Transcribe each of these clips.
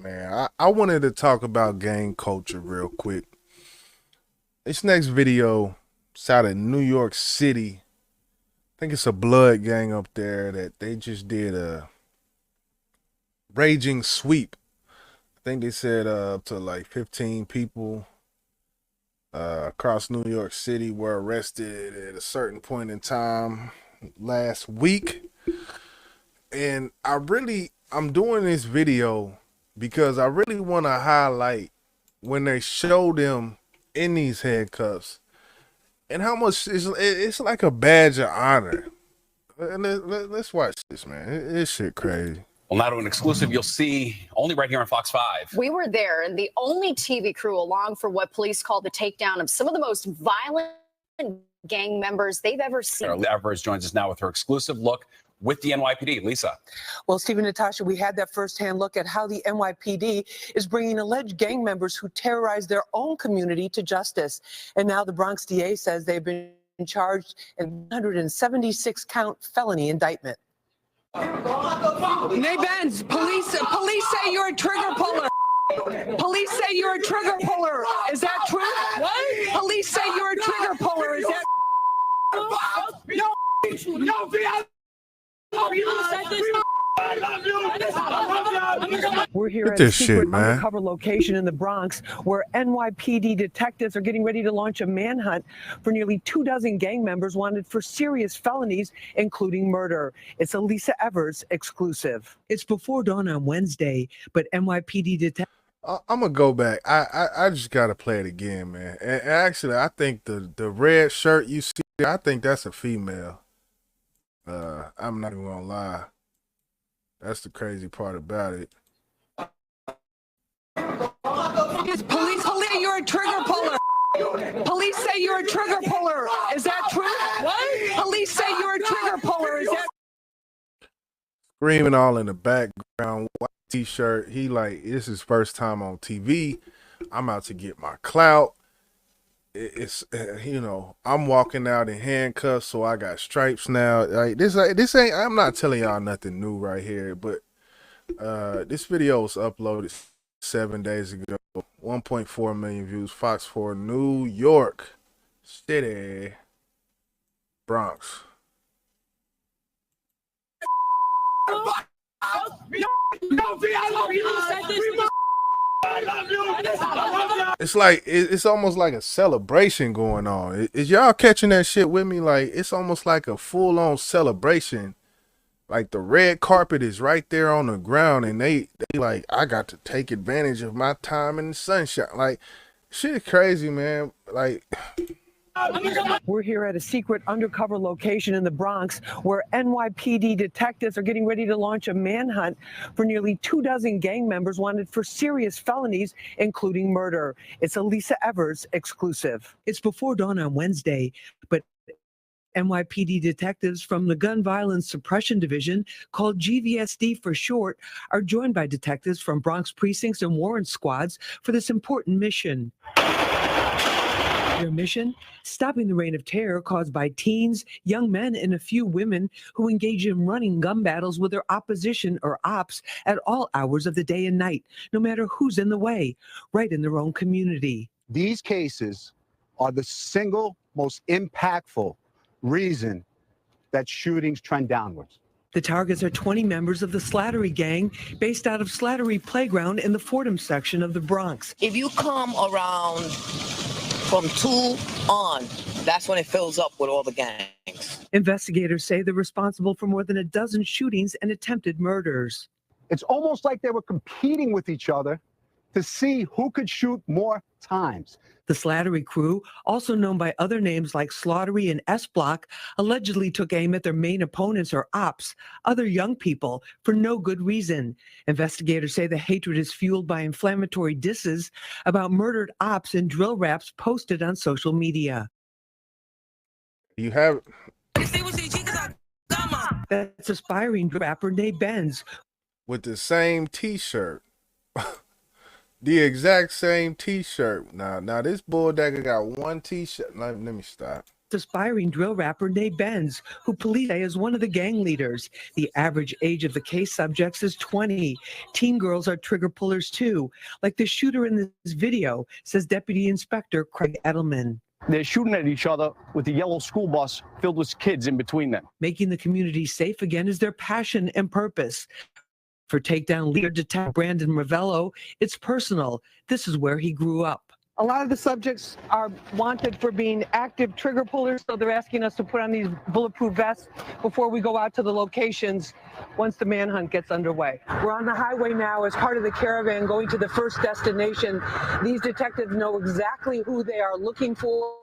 man. I wanted to talk about gang culture real quick. This next video is out of New York City. I think it's a blood gang up there that they just did a raging sweep. I think they said up to like 15 people across New York City were arrested at a certain point in time last week. And I'm doing this video because I really want to highlight when they show them in these handcuffs and how much it's like a badge of honor. And let's watch this, man. This shit crazy. Well, now to an exclusive you'll see only right here on Fox 5. We were there, and the only TV crew along for what police call the takedown of some of the most violent gang members they've ever seen. Evers joins us now with her exclusive look with the NYPD. Lisa. Well, Steve and Natasha, we had that firsthand look at how the NYPD is bringing alleged gang members who terrorize their own community to justice. And now the Bronx DA says they've been charged in 176-count felony indictment. Nay Benz, police say you're a trigger puller. Police say you're a trigger puller. Is that true? What? Police say you're a trigger puller. Is that? We're here Look at a this secret shit, man. undercover location in the Bronx where NYPD detectives are getting ready to launch a manhunt for nearly 24 gang members wanted for serious felonies, including murder. It's a Lisa Evers exclusive. It's before dawn on Wednesday, but NYPD detectives. I'm gonna go back. I just gotta play it again, man. And actually, I think the red shirt you see, I think that's a female. I'm not even gonna lie. That's the crazy part about it. Police say you're a trigger puller. Police say you're a trigger puller. Is that true? What? Police say you're a trigger puller. Is that? Screaming all in the background, white t-shirt. He like, this is first time on TV. I'm out to get my clout. It's I'm walking out in handcuffs, so I got stripes now. Like this ain't. I'm not telling y'all nothing new right here, but this video was uploaded 7 days ago. 1.4 million views. Fox 4 New York City, Bronx. It's like it's almost like a celebration going on. Is y'all catching that shit with me? Like it's almost like a full-on celebration. Like the red carpet is right there on the ground, and they like, I got to take advantage of my time in the sunshine. Like shit crazy, man. Like We're here at a secret undercover location in the Bronx where NYPD detectives are getting ready to launch a manhunt for nearly 24 gang members wanted for serious felonies, including murder. It's a Lisa Evers exclusive. It's before dawn on Wednesday, but NYPD detectives from the Gun Violence Suppression Division, called GVSD for short, are joined by detectives from Bronx precincts and warrant squads for this important mission. Their mission? Stopping the reign of terror caused by teens, young men, and a few women who engage in running gun battles with their opposition or ops at all hours of the day and night, no matter who's in the way, right in their own community. These cases are the single most impactful reason that shootings trend downwards. The targets are 20 members of the Slattery gang based out of Slattery Playground in the Fordham section of the Bronx. If you come around from 2 on, that's when it fills up with all the gangs. Investigators say they're responsible for more than a dozen shootings and attempted murders. It's almost like they were competing with each other to see who could shoot more times. The Slattery crew, also known by other names like Slaughtery and S-Block, allegedly took aim at their main opponents or ops, other young people, for no good reason. Investigators say the hatred is fueled by inflammatory disses about murdered ops and drill raps posted on social media. you have That's aspiring rapper Nay Benz. with the same t-shirt. The exact same t-shirt. Now this bulldagger got one t-shirt. Let me stop. aspiring drill rapper Nate Benz, who police say is one of the gang leaders. The average age of the case subjects is 20. Teen girls are trigger pullers too, like the shooter in this video, says Deputy Inspector Craig Edelman. They're shooting at each other with a yellow school bus filled with kids in between them. Making the community safe again is their passion and purpose. For takedown leader Detective Brandon Ravello, it's personal. This is where he grew up. A lot of the subjects are wanted for being active trigger pullers, so they're asking us to put on these bulletproof vests before we go out to the locations once the manhunt gets underway. We're on the highway now as part of the caravan going to the first destination. These detectives know exactly who they are looking for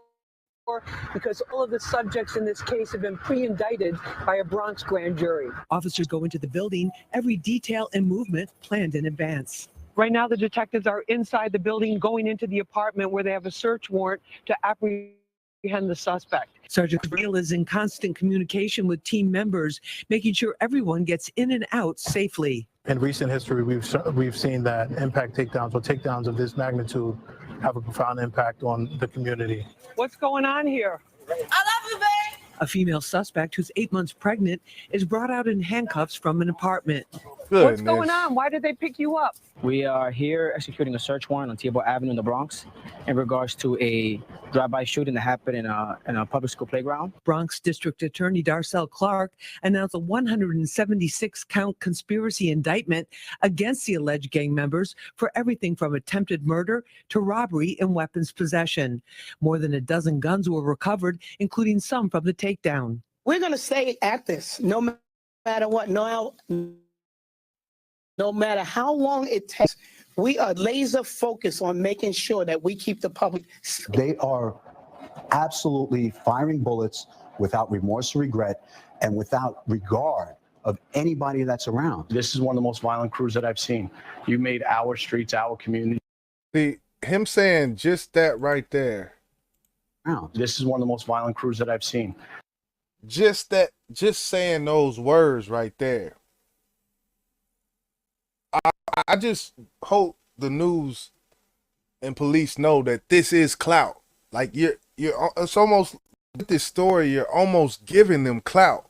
because all of the subjects in this case have been pre-indicted by a Bronx grand jury. Officers go into the building, every detail and movement planned in advance. Right now, the detectives are inside the building going into the apartment where they have a search warrant to apprehend the suspect. Sergeant Real is in constant communication with team members, making sure everyone gets in and out safely. In recent history, we've seen that impact takedowns or takedowns of this magnitude have a profound impact on the community. What's going on here? I love you, babe. A female suspect who's 8 months pregnant is brought out in handcuffs from an apartment. What's going on? Why did they pick you up? We are here executing a search warrant on Table Avenue in the Bronx in regards to a drive-by shooting that happened in a public school playground. Bronx District Attorney Darcel Clark announced a 176-count conspiracy indictment against the alleged gang members for everything from attempted murder to robbery and weapons possession. More than a dozen guns were recovered, including some from the takedown. We're going to stay at this no matter what. No matter how long it takes, we are laser focused on making sure that we keep the public. They are absolutely firing bullets without remorse or regret and without regard of anybody that's around. This is one of the most violent crews that I've seen. You made our streets, our community. Him saying just that right there. This is one of the most violent crews that I've seen. Just saying those words right there. I just hope the news and police know that this is clout. Like it's almost with this story, you're almost giving them clout.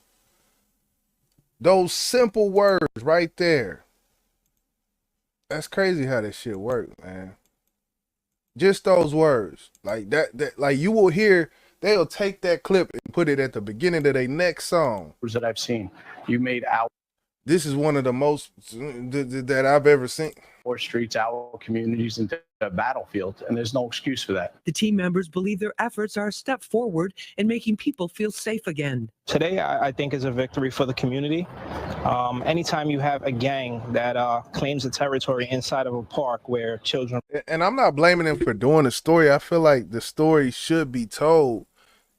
Those simple words right there. That's crazy how this shit works, man. Just those words. Like that like you will hear, they'll take that clip and put it at the beginning of their next song. That I've seen. You made our This is one of the most that I've ever seen. Our streets, our communities into the battlefield, and there's no excuse for that. The team members believe their efforts are a step forward in making people feel safe again. Today, I think, is a victory for the community. Anytime you have a gang that claims a territory inside of a park where children... And I'm not blaming them for doing the story. I feel like the story should be told,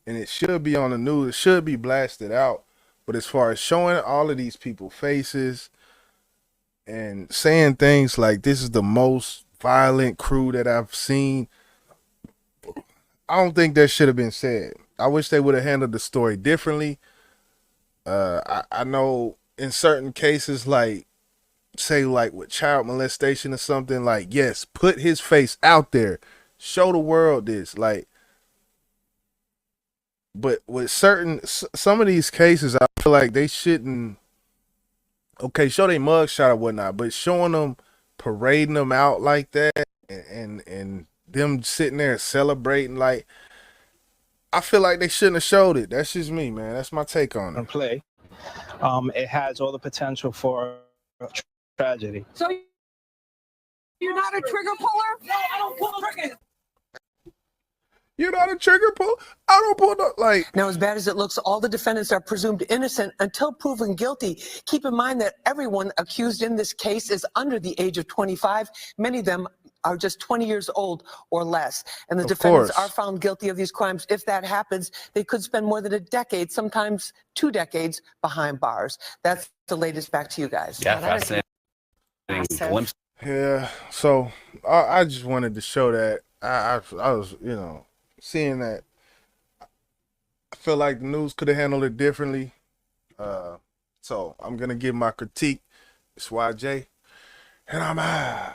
and it should be on the news. It should be blasted out. But as far as showing all of these people's faces and saying things like this is the most violent crew that I've seen, I don't think that should have been said. I wish they would have handled the story differently. I know in certain cases, like say like with child molestation or something, like yes, put his face out there, show the world this, like. But with some of these cases, I feel like they shouldn't, okay, show their mugshot or whatnot, but showing them, parading them out like that and them sitting there celebrating, like, I feel like they shouldn't have showed it. That's just me, man. That's my take on it. Play. It has all the potential for tragedy. So you're not a trigger puller? No, I don't pull triggers. You're not a trigger pull? I don't pull no, like. Now, as bad as it looks, all the defendants are presumed innocent until proven guilty. Keep in mind that everyone accused in this case is under the age of 25. Many of them are just 20 years old or less. And the defendants are found guilty of these crimes. If that happens, they could spend more than a decade, sometimes 2 decades behind bars. That's the latest. Back to you guys. Yeah, fascinating. Glimpse. Yeah, so I just wanted to show that I was, you know, seeing that. I feel like the news could have handled it differently. So I'm going to give my critique. It's YJ, and I'm out.